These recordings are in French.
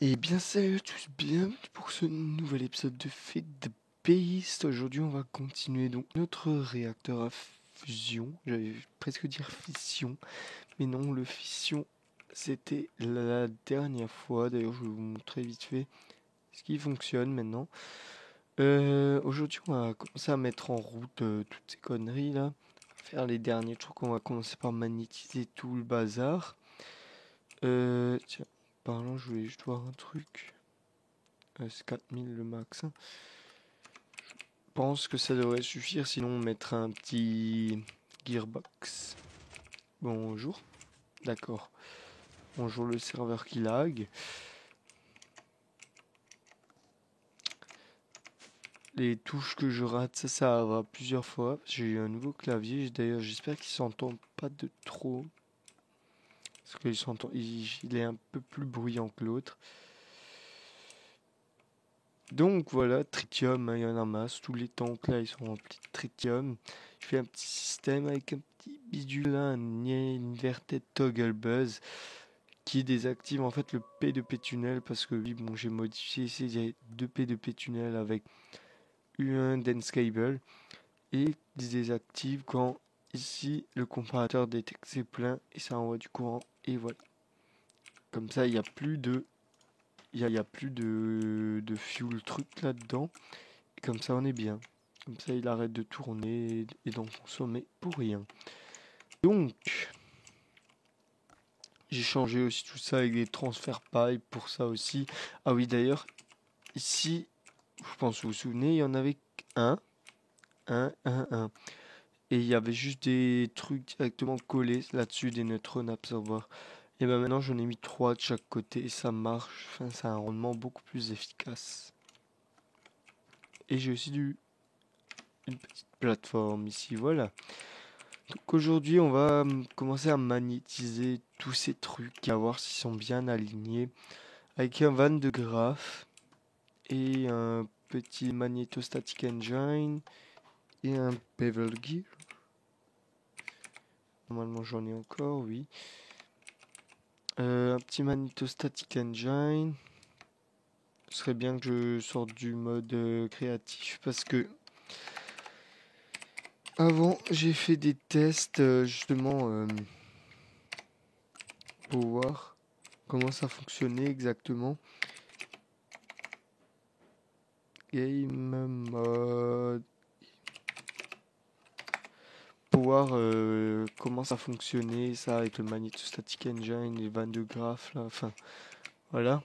Et bien salut à tous, bienvenue pour ce nouvel épisode de Fate the Beast. Aujourd'hui on va continuer donc notre réacteur à fusion, j'allais presque dire fission, mais non, le fission c'était la dernière fois. D'ailleurs je vais vous montrer vite fait ce qui fonctionne maintenant. Aujourd'hui on va commencer à mettre en route toutes ces conneries là, faire les derniers trucs. On va commencer par magnétiser tout le bazar. Tiens, parlant, je voulais juste voir un truc. C'est 4000 le max, hein. Je pense que ça devrait suffire, sinon on mettra un petit gearbox. Bonjour. D'accord. Bonjour le serveur qui lag. Les touches que je rate, ça arrivera plusieurs fois. J'ai eu un nouveau clavier, d'ailleurs j'espère qu'il s'entend pas de trop. Parce qu'il est un peu plus bruyant que l'autre. Donc voilà, tritium, hein, il y en a masse. Tous les tanks là, ils sont remplis de tritium. Je fais un petit système avec un petit bidule là, un inverted toggle buzz qui désactive en fait le P2P tunnel, parce que oui, bon, j'ai modifié ici, il y a 2 P2P tunnel avec U1 dense cable et qui désactive quand ici le comparateur détecte c'est plein et ça envoie du courant, et voilà. Comme ça, il n'y a plus de de fuel truc là-dedans. Et comme ça, on est bien. Comme ça, il arrête de tourner et d'en consommer pour rien. Donc, j'ai changé aussi tout ça avec des transfert pipe pour ça aussi. Ah oui, d'ailleurs, ici, je pense que vous vous souvenez, il y en avait un. Et il y avait juste des trucs directement collés là-dessus, des neutrons absorbers. Et ben maintenant, j'en ai mis 3 de chaque côté et ça marche. Enfin, ça a un rendement beaucoup plus efficace. Et j'ai aussi une petite plateforme ici, voilà. Donc aujourd'hui, on va commencer à magnétiser tous ces trucs et à voir s'ils sont bien alignés avec un van de graph et un petit magnétostatic engine et un bevel gear. Normalement, j'en ai encore, oui. Un petit magnétostatic engine. Ce serait bien que je sorte du mode créatif, parce que avant j'ai fait des tests justement pour voir comment ça fonctionnait exactement. Game mode. Pour voir comment ça fonctionnait, ça, avec le magnétostatic engine, les vannes de graph là, enfin voilà.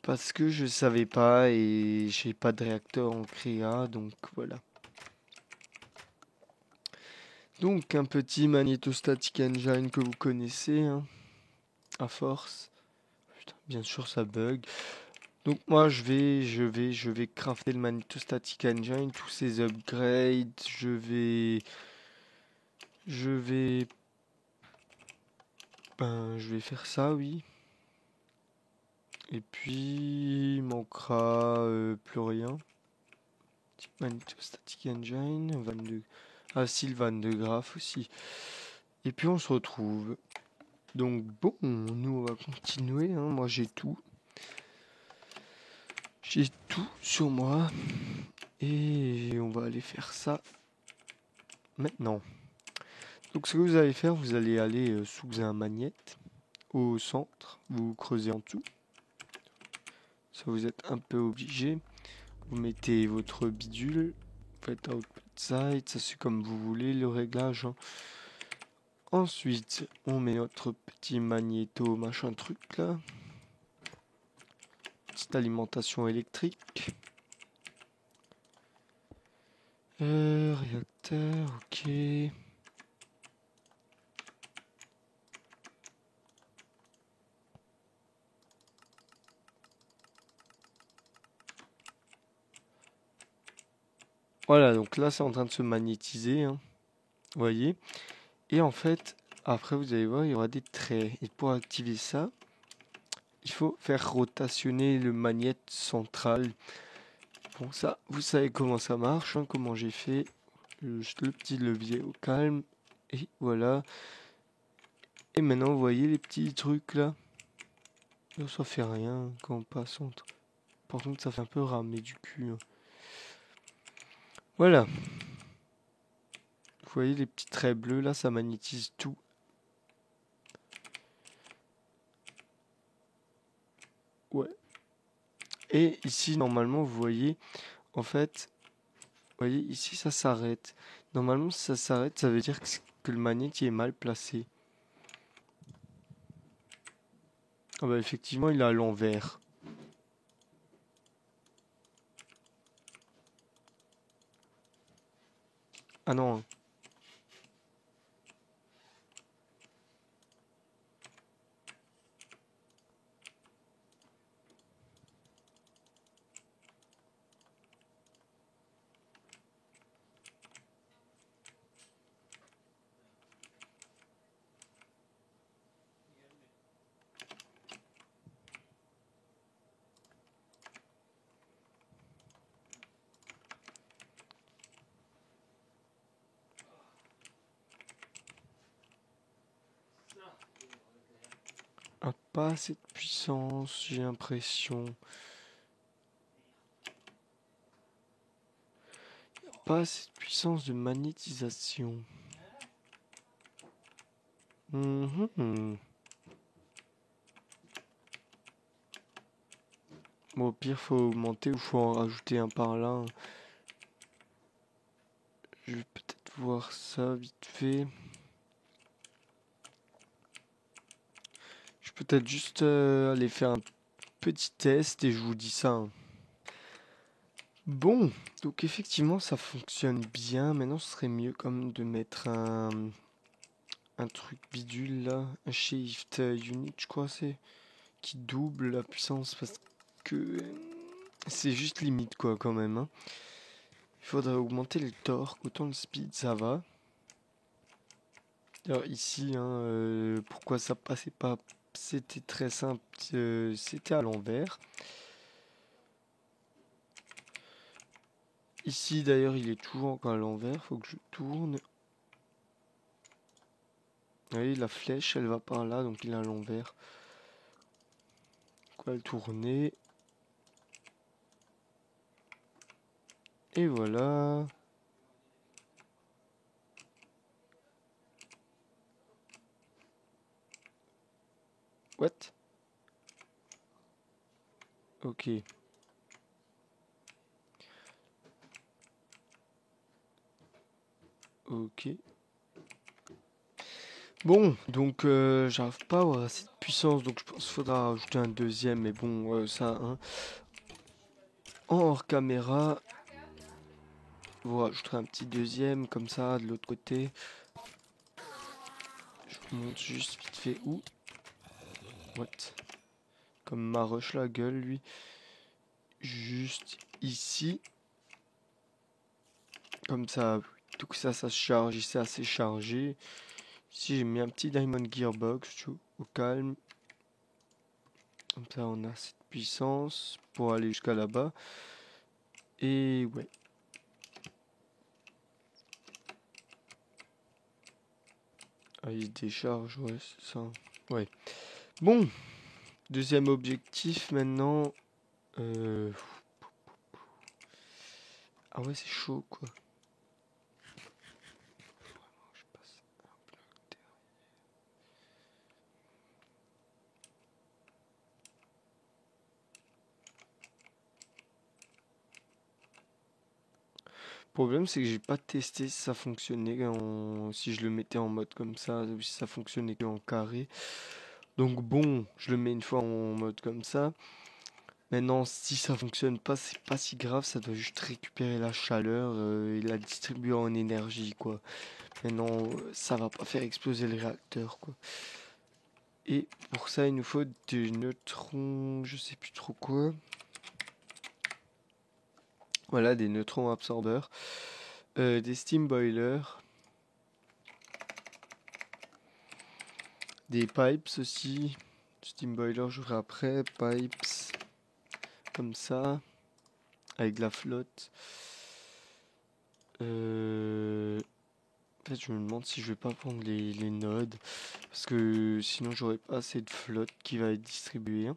Parce que je savais pas et j'ai pas de réacteur en créa, donc voilà. Donc un petit magnétostatic engine que vous connaissez, hein, à force. Putain, bien sûr ça bug. Donc moi je vais crafter le magnétostatic engine, tous ces upgrades, je vais faire ça, oui. Et puis il manquera plus rien. Petit magnétostatic engine, ah si, le van de graph aussi. Et puis on se retrouve. Donc bon, nous on va continuer, hein. Moi j'ai tout. J'ai tout sur moi. Et on va aller faire ça maintenant. Donc ce que vous allez faire, vous allez aller sous un magnète au centre. Vous creusez en dessous. Ça, vous êtes un peu obligé. Vous mettez votre bidule. Vous faites output side. Ça c'est comme vous voulez le réglage, hein. Ensuite, on met notre petit magnéto machin truc là. Petite alimentation électrique. Réacteur, ok. Voilà, donc là c'est en train de se magnétiser, hein. Vous voyez. Et en fait, après vous allez voir, il y aura des traits. Et pour activer ça, il faut faire rotationner le magnète central. Bon, ça, vous savez comment ça marche, hein, comment j'ai fait. Juste le petit levier au calme. Et voilà. Et maintenant, vous voyez les petits trucs là. Là, ça fait rien quand on passe entre. Par contre, ça fait un peu ramer du cul, hein. Voilà. Vous voyez les petits traits bleus là, ça magnétise tout. Ouais. Et ici, normalement, vous voyez, en fait, vous voyez, ici, ça s'arrête. Normalement, si ça s'arrête, ça veut dire que le magnéti est mal placé. Ah bah, effectivement, il est à l'envers. Ah non, hein. Ah, pas assez de puissance, j'ai l'impression. Pas assez de puissance de magnétisation. Mhm. Bon, au pire, faut augmenter ou faut en rajouter un par là. Je vais peut-être voir ça vite fait. Je vais peut-être juste aller faire un petit test et je vous dis ça, hein. Bon, donc effectivement ça fonctionne bien. Maintenant ce serait mieux comme de mettre un truc bidule là, un shift unit je crois c'est, qui double la puissance parce que c'est juste limite quoi quand même, hein. Il faudrait augmenter le torque, autant le speed ça va. Alors ici, hein, pourquoi ça passait pas? C'était très simple, c'était à l'envers. Ici d'ailleurs il est toujours encore à l'envers, faut que je tourne. Vous voyez la flèche elle va par là donc il est à l'envers. Quoi le tourner. Et voilà. What? Ok. Ok. Bon, donc j'arrive pas à avoir assez de puissance, donc je pense qu'il faudra rajouter un deuxième, mais bon, ça, hein. En hors caméra, vous rajouterez un petit deuxième, comme ça, de l'autre côté. Je vous montre juste vite fait où. What? Comme Maroche la gueule, lui. Juste ici. Comme ça, tout ça, ça se charge, c'est assez chargé. Ici, j'ai mis un petit Diamond Gearbox, tu vois, au calme. Comme ça, on a cette puissance pour aller jusqu'à là-bas. Et ouais. Ah, il se décharge, ouais, c'est ça. Ouais. Bon, deuxième objectif maintenant. Euh... Ah ouais, c'est chaud, quoi. Je passe un bloc derrière. Le problème, c'est que j'ai pas testé si ça fonctionnait si je le mettais en mode comme ça, ou si ça fonctionnait que en carré. Donc bon, je le mets une fois en mode comme ça. Maintenant, si ça fonctionne pas, c'est pas si grave, ça doit juste récupérer la chaleur et la distribuer en énergie, quoi. Maintenant, ça va pas faire exploser le réacteur, quoi. Et pour ça, il nous faut des neutrons, je sais plus trop quoi. Voilà, des neutrons absorbeurs, des steam boilers, des pipes aussi. Steam boiler, je ferai après, pipes, comme ça, avec de la flotte. En fait, je me demande si je vais pas prendre les nodes, parce que sinon j'aurai pas assez de flotte qui va être distribuée.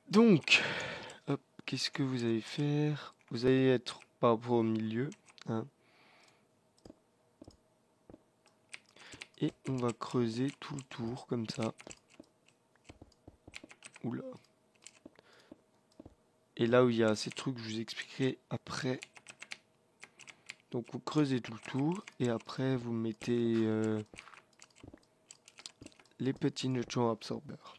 Donc, hop, qu'est-ce que vous allez faire? Vous allez être par rapport au milieu, hein. Et on va creuser tout le tour comme ça. Oula. Et là où il y a ces trucs, je vous expliquerai après. Donc vous creusez tout le tour et après vous mettez les petits neutrons absorbeurs.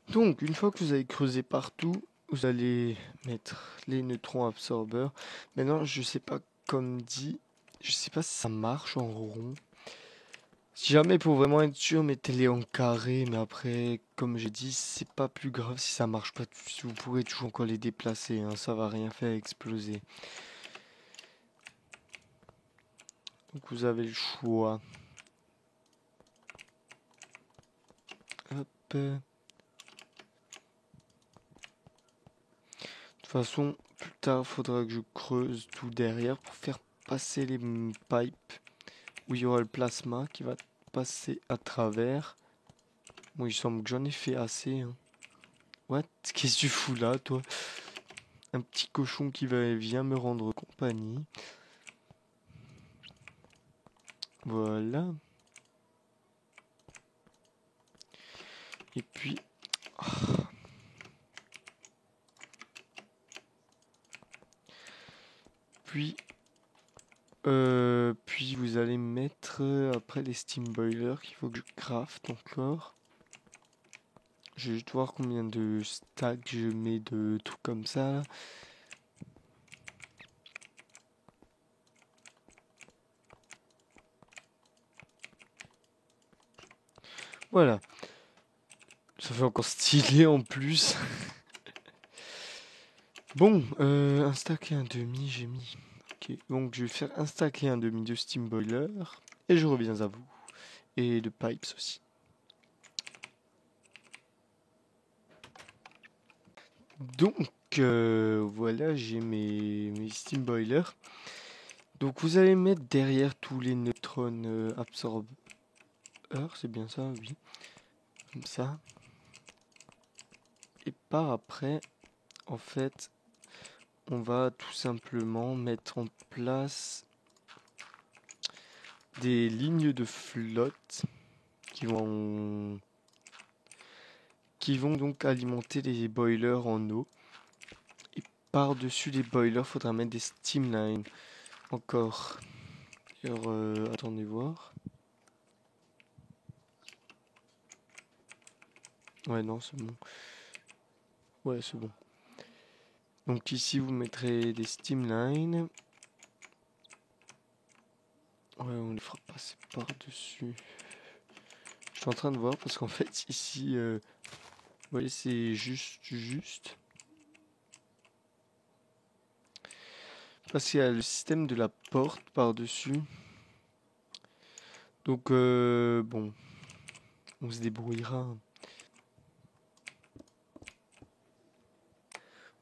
Donc une fois que vous avez creusé partout, vous allez mettre les neutrons absorbeurs. Maintenant je sais pas comme dit, je sais pas si ça marche en rond. Si jamais pour vraiment être sûr, mettez-les en carré, mais après, comme j'ai dit, c'est pas plus grave si ça marche pas. Vous pourrez toujours encore les déplacer, hein, ça va rien faire exploser. Donc vous avez le choix. Hop. De toute façon, plus tard, il faudra que je creuse tout derrière pour faire passer les pipes où il y aura le plasma qui va passer à travers. Bon, il semble que j'en ai fait assez. Hein. What? Qu'est-ce que tu fous là, toi? Un petit cochon qui vient me rendre compagnie. Voilà. Et puis... Puis vous allez mettre après les steam boilers qu'il faut que je craft encore. Je vais juste voir combien de stacks je mets de trucs comme ça. Voilà. Ça fait encore stylé en plus. Bon, un stack et un demi j'ai mis. Ok, donc je vais faire un stack et un demi de steam boiler. Et je reviens à vous. Et de pipes aussi. Donc voilà, j'ai mes steam boilers. Donc vous allez mettre derrière tous les neutrons absorbeurs, c'est bien ça, oui. Comme ça. Et par après, en fait, on va tout simplement mettre en place des lignes de flotte qui vont donc alimenter les boilers en eau. Et par-dessus les boilers, faudra mettre des steam lines. Encore. Alors, attendez voir. Ouais, non, c'est bon. Ouais, c'est bon. Donc ici, vous mettrez des steam lines. Ouais, on les fera passer par-dessus. Je suis en train de voir parce qu'en fait, ici, vous voyez, c'est juste. Parce qu'il y a le système de la porte par-dessus. Donc, bon, on se débrouillera.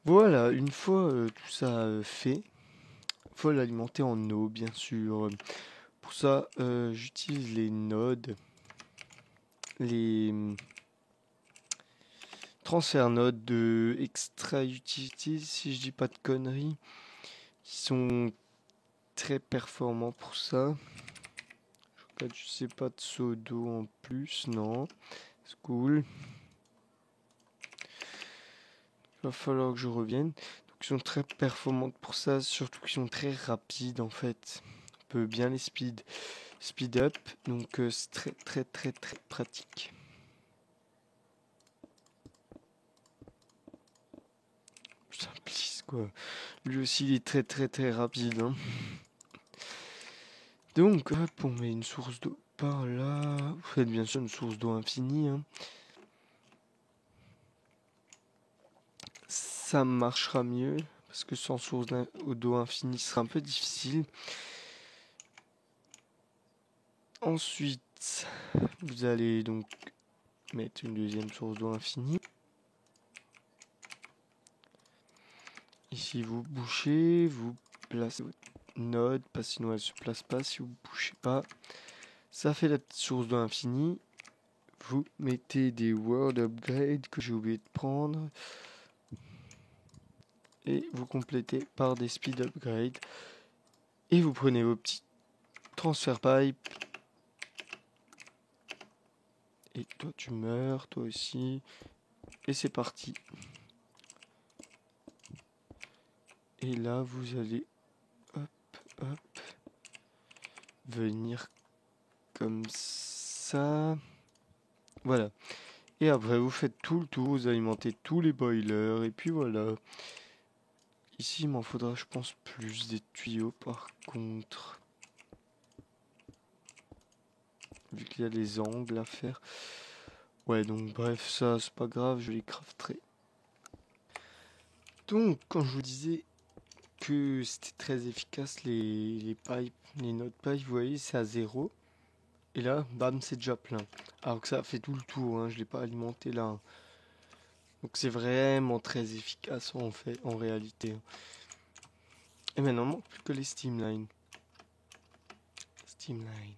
Voilà, une fois tout ça fait, faut l'alimenter en eau, bien sûr. Pour ça, j'utilise les nodes, les transfert nodes de Extra Utilities, si je dis pas de conneries, qui sont très performants pour ça. Je sais pas de seau d'eau en plus, non. C'est cool. Il va falloir que je revienne. Donc ils sont très performantes pour ça, surtout qu'ils sont très rapides en fait. On peut bien les speed up, donc c'est très pratique. Putain, please quoi. Lui aussi il est très rapide. Hein. Donc hop, on met une source d'eau par là. Vous faites bien sûr une source d'eau infinie. Hein. Ça marchera mieux. Parce que sans source d'eau infinie, ce sera un peu difficile. Ensuite, vous allez donc mettre une deuxième source d'eau infinie. Ici, vous bouchez, vous placez votre node, parce que sinon elle se place pas si vous bougez pas. Ça fait la petite source de l'infini. Vous mettez des world upgrade que j'ai oublié de prendre. Et vous complétez par des speed upgrade. Et vous prenez vos petits transfer pipe. Et toi tu meurs, toi aussi. Et c'est parti. Et là vous allez hop, venir comme ça. Voilà. Et après vous faites tout le tour, vous alimentez tous les boilers. Et puis voilà. Ici il m'en faudra je pense plus des tuyaux par contre. Vu qu'il y a les angles à faire. Ouais donc bref ça c'est pas grave, je les crafterai. Donc quand je vous disais que c'était très efficace les pipes, les node pipes, vous voyez c'est à 0. Et là, bam, c'est déjà plein. Alors que ça a fait tout le tour, hein, je ne l'ai pas alimenté là. Hein. Donc c'est vraiment très efficace en fait, en réalité. Et maintenant, il ne manque plus que les Steamline. Steamline.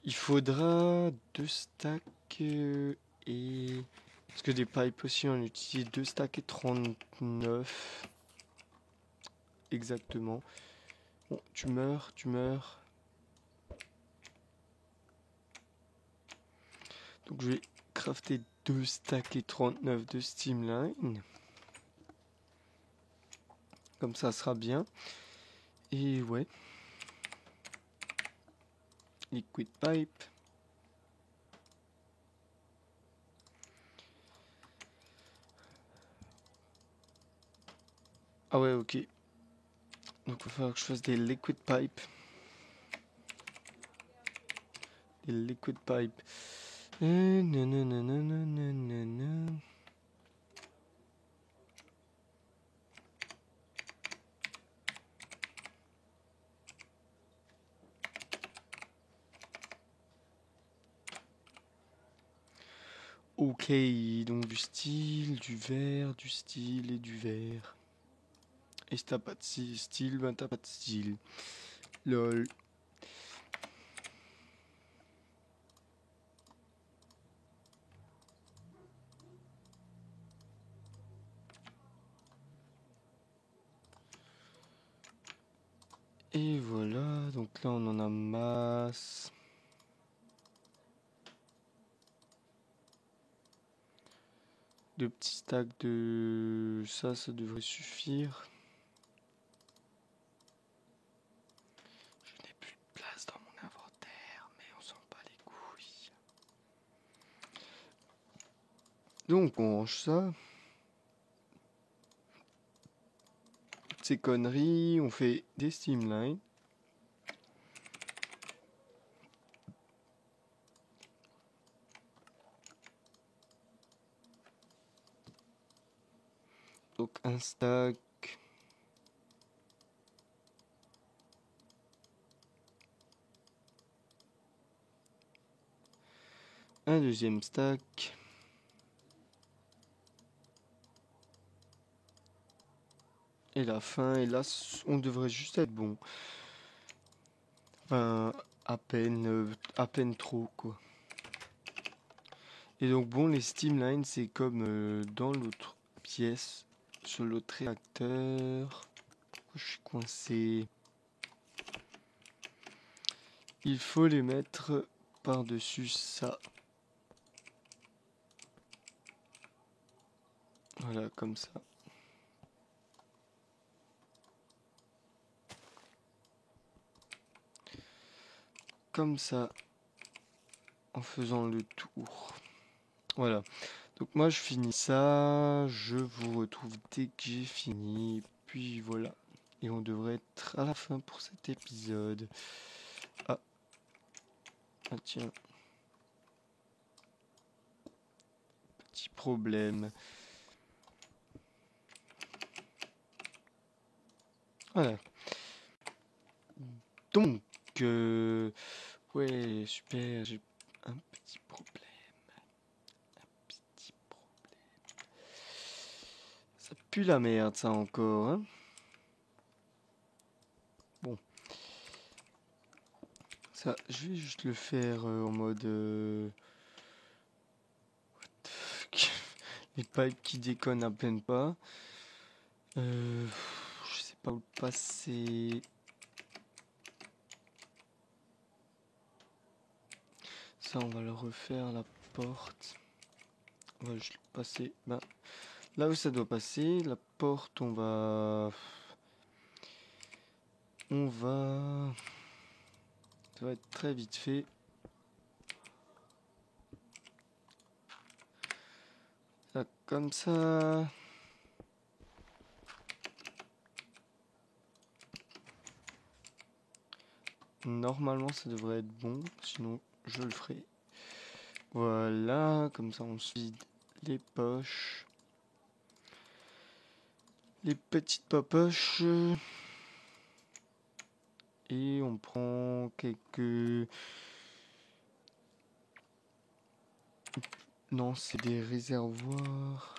Il faudra 2 stacks et... Parce que des pipes aussi, on utilise 2 stacks et 39. Exactement. Bon, tu meurs, tu meurs. Donc je vais crafter 2 stacks et 39 de Steamline. Comme ça sera bien. Et ouais. Liquid pipe. Ah ouais, ok. Donc il va falloir que je fasse des liquid pipe. Des liquid pipe. Nanana. Ok, donc du style, du vert, du style et du vert. Et si t'as pas de style, ben t'as pas de style. Lol. Et voilà, donc là on en a masse. Deux petits stacks de ça devrait suffire. Je n'ai plus de place dans mon inventaire, mais on s'en bat les couilles. Donc on range ça. Toutes ces conneries, on fait des Steamline. Donc un stack. Un deuxième stack. Et la fin, et là on devrait juste être bon. Enfin, à peine trop quoi. Et donc bon, les Steamline c'est comme dans l'autre pièce, sur l'autre réacteur. Pourquoi je suis coincé? Il faut les mettre par-dessus ça. Voilà, comme ça. Comme ça, en faisant le tour. Voilà. Donc moi je finis ça, je vous retrouve dès que j'ai fini. Puis voilà. Et on devrait être à la fin pour cet épisode. Ah, ah tiens. Petit problème. Voilà. Donc, ouais, super, j'ai un petit problème. Un petit problème. Ça pue la merde, ça encore, hein. Ça, je vais juste le faire en mode... Les pipes qui déconnent à peine pas. Je sais pas où le passer. Ça, on va le refaire, la porte. On va juste le passer. Ben, là où ça doit passer, la porte, on va... Ça va être très vite fait. Ça, comme ça. Normalement, ça devrait être bon. Sinon, je le ferai. Voilà, comme ça, on se vide les poches. Les petites poches. Et on prend quelques... Non, c'est des réservoirs.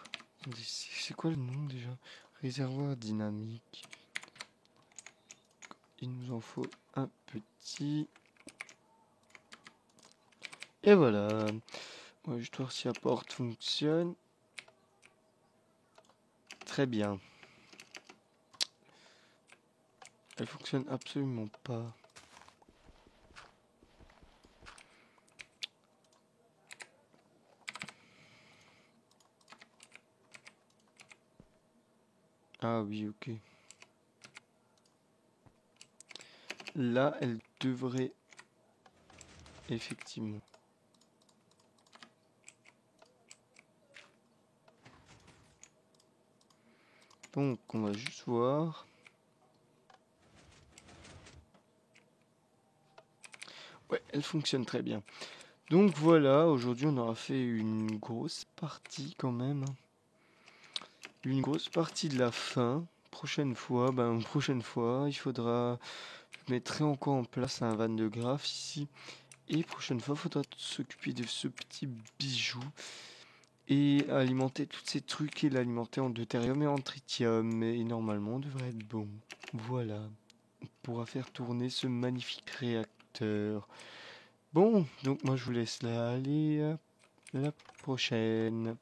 C'est quoi le nom déjà? Réservoir dynamique. Il nous en faut un petit. Et voilà. On va juste voir si la porte fonctionne. Très bien. Elle fonctionne absolument pas. Ah oui, ok. Là, elle devrait effectivement. Donc, on va juste voir. Ouais, elle fonctionne très bien. Donc voilà, aujourd'hui on aura fait une grosse partie quand même. Une grosse partie de la fin. Prochaine fois, il faudra... Je mettrai encore en place un van de graphes ici. Et prochaine fois, il faudra s'occuper de ce petit bijou. Et alimenter tous ces trucs et l'alimenter en deutérium et en tritium. Et normalement, on devrait être bon. Voilà. On pourra faire tourner ce magnifique réacteur. Bon, donc moi je vous laisse là. Allez, à la prochaine.